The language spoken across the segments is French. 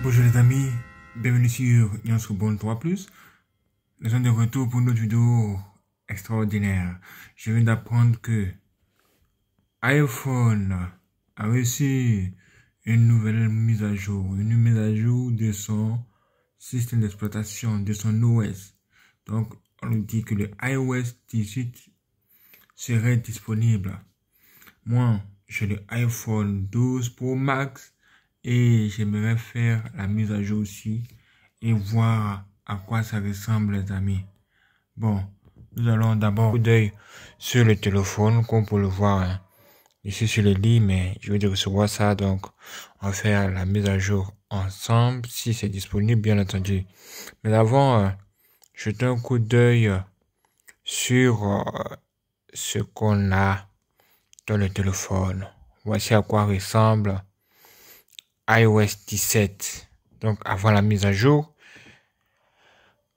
Bonjour les amis, bienvenue sur Nyansubon 3+. Nous sommes de retour pour notre vidéo extraordinaire. Je viens d'apprendre que iPhone a reçu une nouvelle mise à jour, de son système d'exploitation, de son OS. Donc, on nous dit que le iOS 18 serait disponible. Moi, j'ai le iPhone 12 Pro Max et j'aimerais faire la mise à jour aussi et voir à quoi ça ressemble, les amis. Bon, nous allons d'abord un coup d'œil sur le téléphone, comme pour le voir, hein. Ici sur le lit, mais je vais recevoir ça, donc on va faire la mise à jour ensemble, si c'est disponible, bien entendu. Mais avant, jetez un coup d'œil sur ce qu'on a dans le téléphone. Voici à quoi ressemble iOS 17. Donc avant la mise à jour,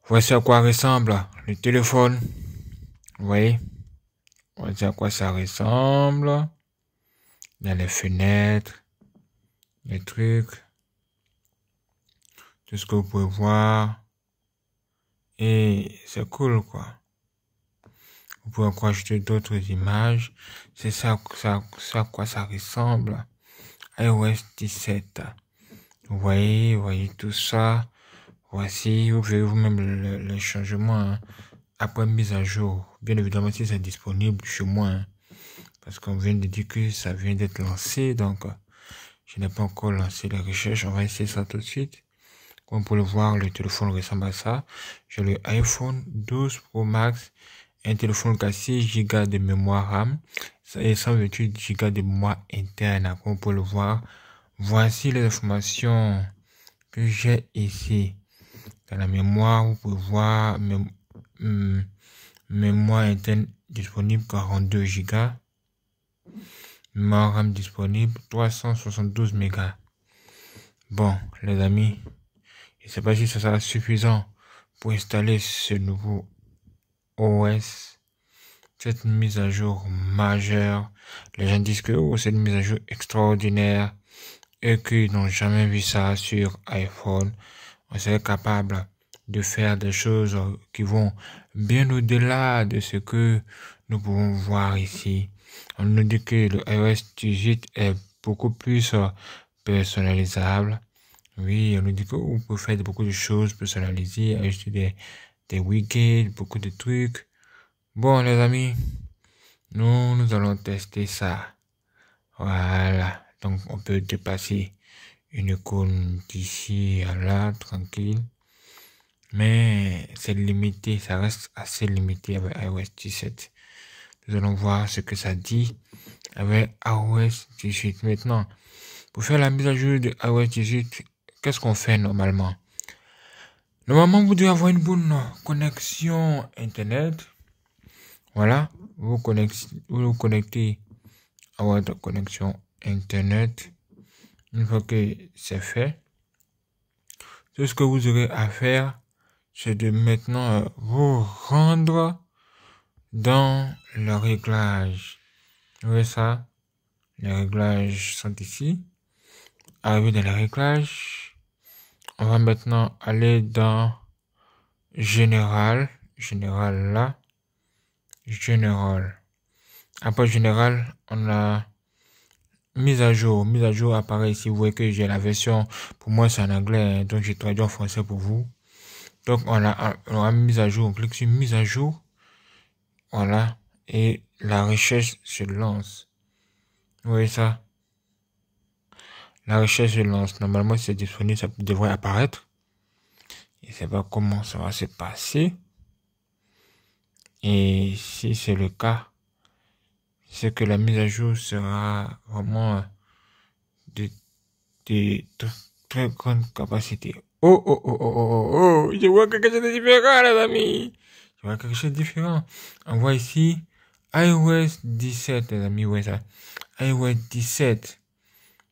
voici à quoi ressemble le téléphone. Vous voyez, voici à quoi ça ressemble. Dans les fenêtres, les trucs, tout ce que vous pouvez voir. Et c'est cool, quoi. Vous pouvez encore ajouter d'autres images. C'est ça à quoi ça ressemble. iOS 17. Vous voyez tout ça. Voici, vous verrez vous-même le changement, hein, après mise à jour. Bien évidemment, si c'est disponible chez moi, hein, parce qu'on vient de dire que ça vient d'être lancé, donc je n'ai pas encore lancé les recherches. On va essayer ça tout de suite. Comme vous pouvez le voir, le téléphone ressemble à ça. J'ai le iPhone 12 Pro Max, un téléphone qui a 6 Go de mémoire RAM et 128 Go de mémoire interne. Comme vous pouvez le voir, voici les informations que j'ai ici. Dans la mémoire, vous pouvez voir mémoire interne disponible 42 Go. Mémoire RAM disponible 372 mégas. Bon, les amis, je ne sais pas si ça sera suffisant pour installer ce nouveau OS. Cette mise à jour majeure. Les gens disent que c'est une mise à jour extraordinaire et qu'ils n'ont jamais vu ça sur iPhone. On serait capable de faire des choses qui vont bien au-delà de ce que nous pouvons voir ici. On nous dit que le iOS 18 est beaucoup plus personnalisable. Oui, on nous dit que vous pouvez faire beaucoup de choses personnalisées, ajouter des widgets, beaucoup de trucs. Bon, les amis, nous allons tester ça. Voilà. Donc, on peut dépasser une icône d'ici à là, tranquille. Mais c'est limité, ça reste assez limité avec iOS 17. Nous allons voir ce que ça dit avec iOS 18. Maintenant, pour faire la mise à jour de iOS 18, qu'est-ce qu'on fait normalement? Normalement, vous devez avoir une bonne connexion Internet. Voilà, vous vous connectez à votre connexion Internet. Une fois que c'est fait, tout ce que vous aurez à faire, c'est de maintenant vous rendre dans le réglage. Vous voyez ça? Les réglages sont ici. Arrivé dans les réglages, on va maintenant aller dans Général. Général là. Général. Après Général, on a mise à jour. Mise à jour apparaît ici. Vous voyez que j'ai la version, pour moi c'est en anglais, hein, donc j'ai traduit en français pour vous. Donc on a mise à jour. On clique sur mise à jour. Voilà. Et la recherche se lance. Vous voyez ça? La recherche se lance. Normalement, si c'est disponible, ça devrait apparaître. Je ne sais pas comment ça va se passer. Et si c'est le cas, c'est que la mise à jour sera vraiment de très grande capacité. Oh, je vois quelque chose de différent, les amis. Je vois quelque chose de différent. On voit ici iOS 17, les amis. Ouais, ça. iOS 17.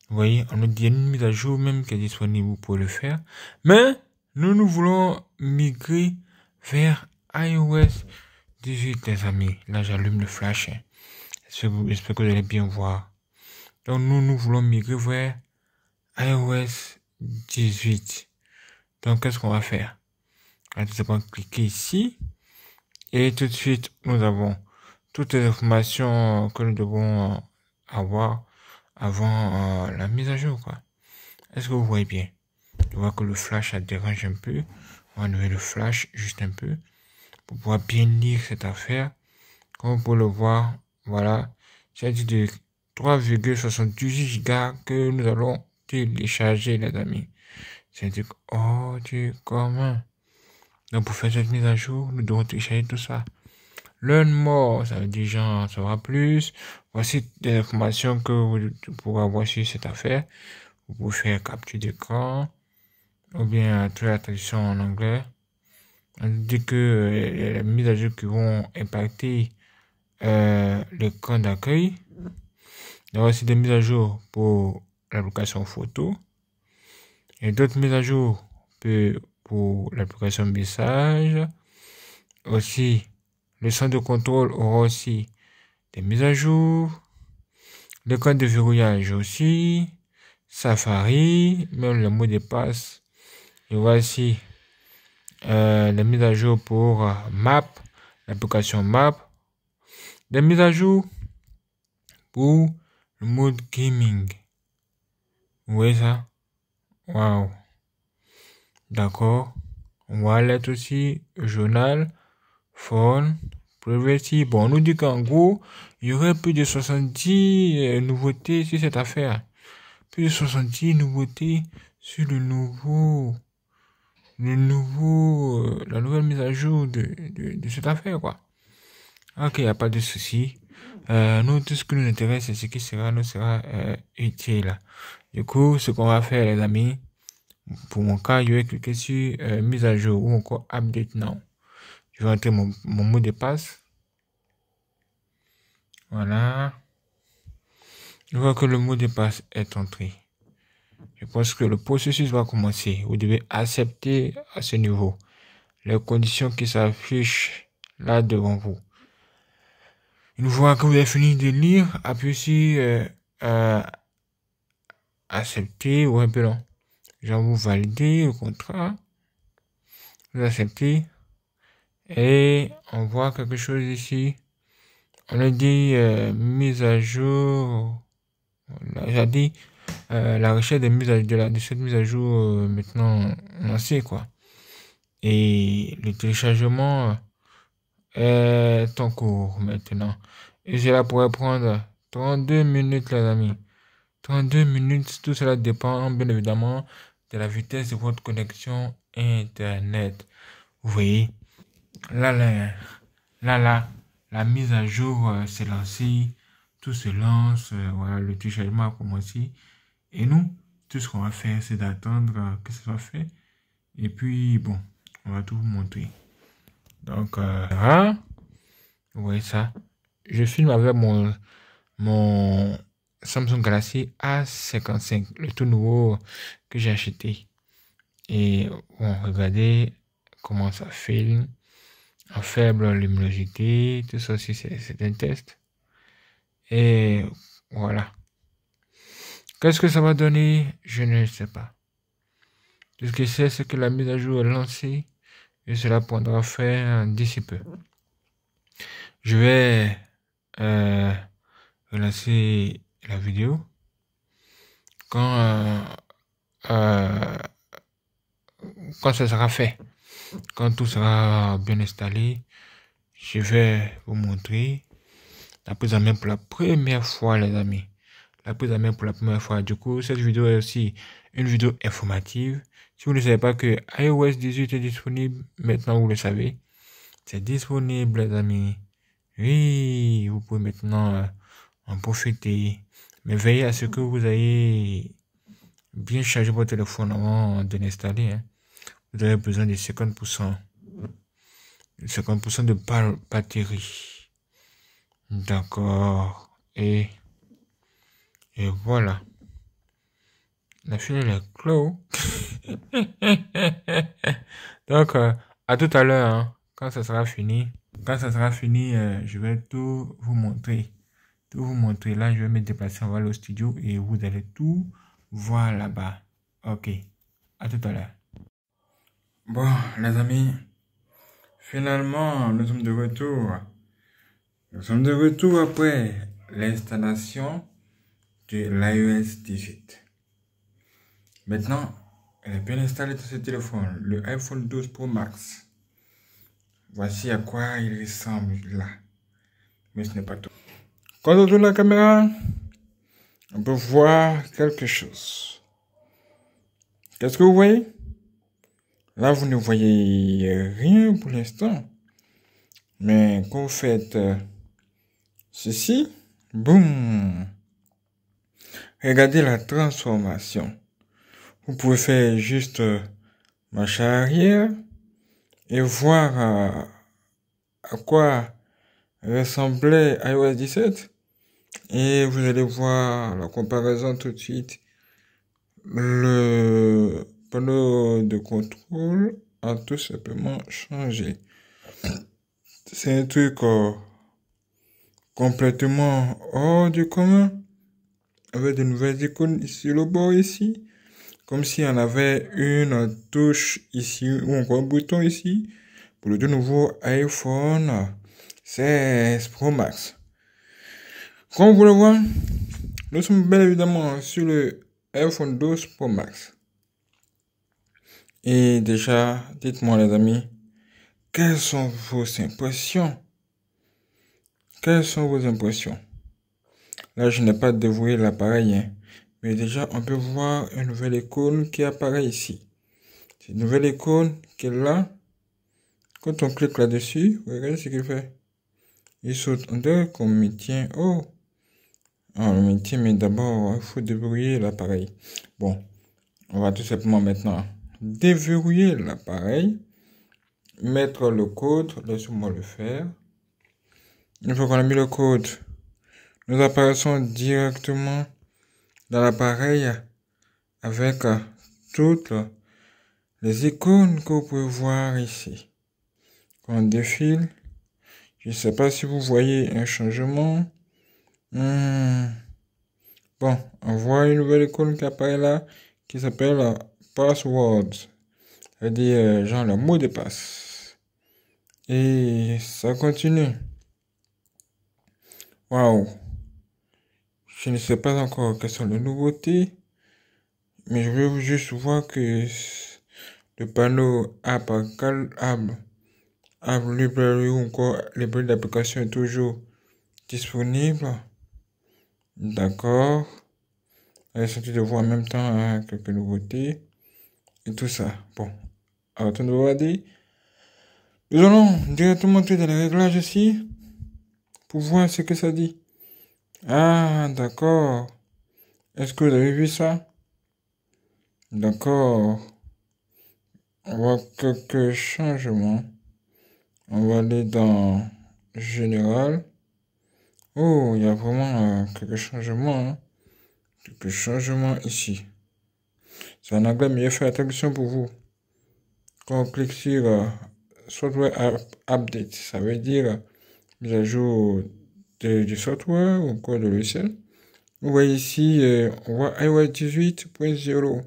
Vous voyez, on nous dit une mise à jour même qui est disponible pour le faire. Mais nous voulons migrer vers iOS 18, les amis. Là, j'allume le flash. J'espère que vous allez bien voir. Donc, nous voulons migrer vers iOS 18. Donc, qu'est-ce qu'on va faire? On va tout simplement cliquer ici. Et tout de suite, nous avons toutes les informations que nous devons avoir avant la mise à jour, quoi. Est-ce que vous voyez bien? Je vois que le flash, ça dérange un peu. On va enlever le flash juste un peu pour pouvoir bien lire cette affaire. Comme vous pouvez le voir, voilà. C'est dit de 3,78 Go que nous allons télécharger, les amis. C'est du hors du commun. Donc, pour faire cette mise à jour, nous devons télécharger tout ça. Learn more, ça veut dire genre, ça va plus. Voici des informations que vous pourrez avoir sur cette affaire. Vous pouvez faire capture d'écran, ou bien trouver la traduction en anglais. On dit que les mises à jour qui vont impacter l'écran d'accueil. Il y a aussi des mises à jour pour l'application photo. Et d'autres mises à jour pour l'application message. Aussi, le centre de contrôle aura aussi des mises à jour. Le code de verrouillage aussi. Safari, même le mot de passe. Et voici les mises à jour pour Map, l'application Map. Des mises à jour pour le mode gaming. Vous voyez ça? Waouh. D'accord. Wallet aussi, journal, phone, privacy. Bon, on nous dit qu'en gros, il y aurait plus de 70 nouveautés sur cette affaire. Plus de 70 nouveautés sur la nouvelle mise à jour de cette affaire, quoi. Ok, il n'y a pas de souci. Nous, tout ce qui nous intéresse, c'est ce qui nous sera utile. Du coup, ce qu'on va faire, les amis, pour mon cas, je vais cliquer sur mise à jour ou encore update now. Je vais entrer mon mot de passe. Voilà. Je vois que le mot de passe est entré. Je pense que le processus va commencer. Vous devez accepter à ce niveau les conditions qui s'affichent là devant vous. Une fois que vous avez fini de lire, appuyez sur accepter ou un peu long. Genre vous validez le contrat, vous acceptez et on voit quelque chose ici. On a dit mise à jour. J'ai dit la recherche des mises à jour de cette mise à jour maintenant lancée, quoi. Et le téléchargement est en cours maintenant. Et cela pourrait prendre 32 minutes, les amis. 32 minutes, tout cela dépend bien évidemment de la vitesse de votre connexion Internet. Vous voyez, là, la mise à jour s'est lancée, tout se lance, voilà, le téléchargement a commencé. Et nous, tout ce qu'on va faire, c'est d'attendre que ça soit fait. Et puis, bon, on va tout vous montrer. Donc, vous voyez ça. Je filme avec mon Samsung Galaxy A55, le tout nouveau que j'ai acheté. Et bon, regardez comment ça filme en faible luminosité. Tout ça aussi, c'est un test. Et voilà. Qu'est-ce que ça va donner? Je ne sais pas. Tout ce que c'est que la mise à jour est lancée et cela prendra fin d'ici peu. Je vais relancer la vidéo quand ça sera fait, quand tout sera bien installé. Je vais vous montrer la prise en main pour la première fois, les amis. La prise en main pour la première fois. Du coup, cette vidéo est aussi une vidéo informative. Si vous ne savez pas que iOS 18 est disponible, maintenant vous le savez. C'est disponible, les amis. Oui, vous pouvez maintenant en profiter. Mais veillez à ce que vous ayez bien chargé votre téléphone avant de l'installer. Hein. Vous avez besoin de 50%. 50% de batterie. D'accord. Et voilà. La file est clos. Donc, à tout à l'heure, hein, quand ça sera fini. Quand ça sera fini, je vais tout vous montrer. Tout vous montrer. Là, je vais me déplacer, on va aller au studio et vous allez tout voir là-bas. Ok. À tout à l'heure. Bon, les amis, finalement, nous sommes de retour. Nous sommes de retour après l'installation de l'iOS 18. Maintenant, elle est bien installée sur ce téléphone, le iPhone 12 Pro Max. Voici à quoi il ressemble là. Mais ce n'est pas tout. Quand on tourne la caméra, on peut voir quelque chose. Qu'est-ce que vous voyez? Là, vous ne voyez rien pour l'instant. Mais quand vous faites ceci, boum! Regardez la transformation. Vous pouvez faire juste marche arrière et voir à quoi ressemblait iOS 17. Et vous allez voir la comparaison tout de suite. Le panneau de contrôle a tout simplement changé. C'est un truc complètement hors du commun. Avec de nouvelles icônes sur le bord ici. Comme si on avait une touche ici ou encore un bouton ici. Pour le tout nouveau iPhone 16 Pro Max. Comme vous le voyez, nous sommes bien évidemment sur le iPhone 12 Pro Max. Et déjà, dites-moi les amis, quelles sont vos impressions? Quelles sont vos impressions? Là, je n'ai pas dévoilé l'appareil, hein, mais déjà, on peut voir une nouvelle icône qui apparaît ici. C'est une nouvelle icône qui est là. Quand on clique là-dessus, regardez ce qu'il fait. Il saute en deux qu'on maintient. Oh! On le maintient, mais d'abord, il faut déverrouiller l'appareil. Bon, on va tout simplement maintenant déverrouiller l'appareil. Mettre le code, laissez-moi le faire. Une fois qu'on a mis le code, nous apparaissons directement dans l'appareil avec toutes les icônes que vous pouvez voir ici. Quand on défile, je ne sais pas si vous voyez un changement. Bon, on voit une nouvelle icône qui apparaît là, qui s'appelle Passwords. C'est-à-dire, genre le mot de passe. Et ça continue. Waouh. Je ne sais pas encore quelles sont les nouveautés. Mais je veux juste voir que le panneau App Library ou encore librairie d'application est toujours disponible. D'accord. J'essaie de voir en même temps quelques nouveautés et tout ça. Bon, alors de regarder. Nous allons directement entrer dans les réglages ici pour voir ce que ça dit. Ah, d'accord. Est-ce que vous avez vu ça? D'accord. On voit quelques changements. On va aller dans Général. Oh, il y a vraiment quelques changements. Hein. Quelques changements ici. C'est en anglais, mais il fait la traduction pour vous. Quand on clique sur Software Update, ça veut dire mise à jour du software ou quoi de logiciel. Vous voyez ici, on voit iOS 18.0.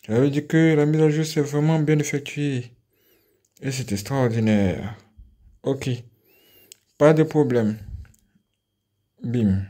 Ça veut dire que la mise à jour s'est vraiment bien effectuée. Et c'est extraordinaire. Ok. Pas de problème. Bim.